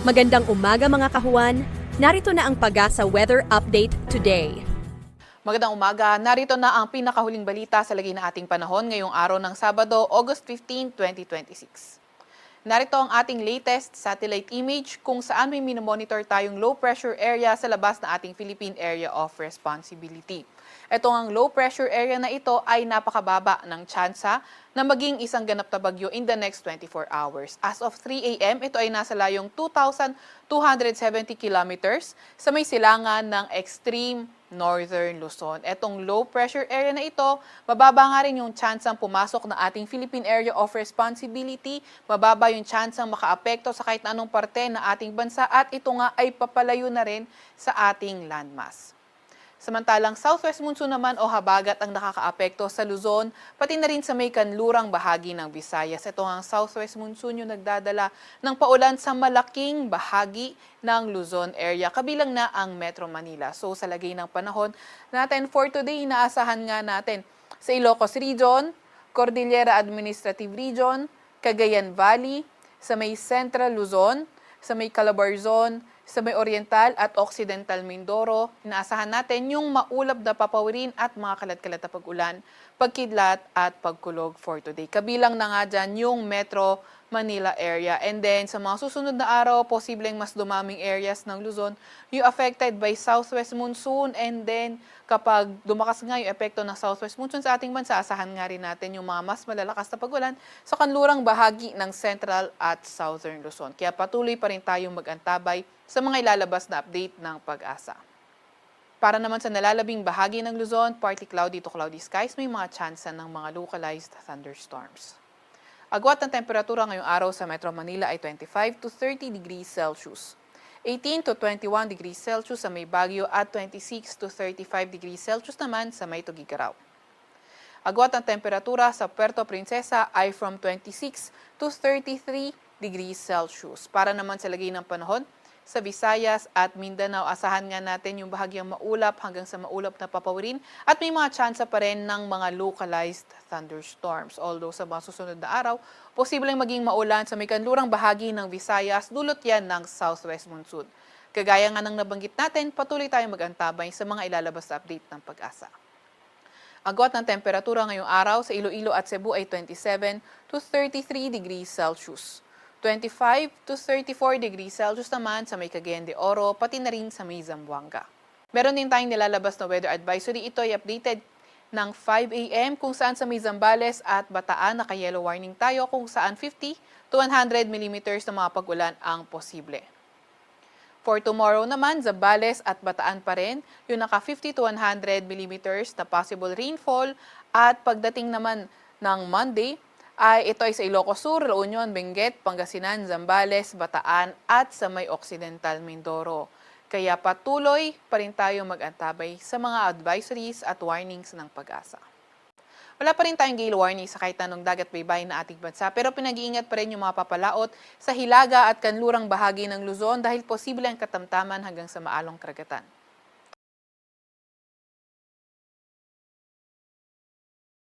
Magandang umaga mga kahuan. Narito na ang Pag-asa Weather Update today. Magandang umaga. Narito na ang pinakahuling balita sa lagay ng ating panahon ngayong araw ng Sabado, August 15, 2026. Narito ang ating latest satellite image kung saan may minomonitor tayong low pressure area sa labas ng ating Philippine Area of Responsibility. Ito ang low pressure area na ito ay napakababa ng tsansa na maging isang ganap na bagyo in the next 24 hours. As of 3 a.m., ito ay nasa layong 2,270 kilometers sa may silangan ng extreme Northern Luzon. Etong low pressure area na ito, mababa nga rin yung tsansang pumasok na ating Philippine Area of Responsibility, mababa yung tsansang makaapekto sa kahit na anong parte ng ating bansa at ito nga ay papalayo na rin sa ating landmass. Samantalang southwest monsoon naman o habagat ang nakakaapekto sa Luzon, pati na rin sa may kanlurang bahagi ng Visayas. Ito ang southwest monsoon yung nagdadala ng paulan sa malaking bahagi ng Luzon area, kabilang na ang Metro Manila. So sa lagay ng panahon natin for today, inaasahan nga natin sa Ilocos Region, Cordillera Administrative Region, Cagayan Valley, sa may Central Luzon, sa may Calabarzon, sa may Oriental at Occidental Mindoro, inaasahan natin yung maulap na papawirin at mga kalat-kalat na pag-ulan, pagkidlat at pagkulog for today. Kabilang na nga dyan yung Metro Manila area. And then sa mga susunod na araw, posibleng mas dumaming areas ng Luzon yung affected by southwest monsoon. And then kapag dumakas nga yung epekto ng southwest monsoon sa ating bansa, asahan nga rin natin yung mga mas malalakas na pag-ulan sa kanlurang bahagi ng central at southern Luzon. Kaya patuloy pa rin tayong mag-antabay sa mga ilalabas na update ng Pag-asa. Para naman sa nalalabing bahagi ng Luzon, partly cloudy to cloudy skies, may mga tsansa ng mga localized thunderstorms. Agwat ng temperatura ngayong araw sa Metro Manila ay 25 to 30 degrees Celsius. 18 to 21 degrees Celsius sa may Baguio at 26 to 35 degrees Celsius naman sa may Tugigaraw. Agwat ng temperatura sa Puerto Princesa ay from 26 to 33 degrees Celsius. Para naman sa lagay ng panahon, sa Visayas at Mindanao, asahan nga natin yung bahagyang maulap hanggang sa maulap na papawirin at may mga tsansa pa rin ng mga localized thunderstorms. Although sa mga susunod na araw, posibleng maging maulan sa may kanlurang bahagi ng Visayas, dulot yan ng southwest monsoon. Kagaya nga ng nabanggit natin, patuloy tayong mag-antabay sa mga ilalabas na update ng Pag-asa. Agwat ng temperatura ngayong araw sa Iloilo at Cebu ay 27 to 33 degrees Celsius. 25 to 34 degrees Celsius naman sa may Cagayan de Oro, pati na rin sa may Zamboanga. Meron din tayong nilalabas na weather advisory. Ito ay updated ng 5 a.m. kung saan sa may Zambales at Bataan naka-yellow warning tayo kung saan 50 to 100 millimeters na mga pag-ulan ang posible. For tomorrow naman, Zambales at Bataan pa rin, yung naka 50 to 100 millimeters na possible rainfall at pagdating naman ng Monday, ito ay sa Ilocos Sur, La Union, Benguet, Pangasinan, Zambales, Bataan at sa may Occidental Mindoro. Kaya patuloy pa rin tayo mag-antabay sa mga advisories at warnings ng Pag-asa. Wala pa rin tayong gale warning sa kahit anong dagat baybayin na ating bansa, pero pinag-iingat pa rin yung mga papalaot sa hilaga at kanlurang bahagi ng Luzon dahil posible ang katamtaman hanggang sa maalong karagatan.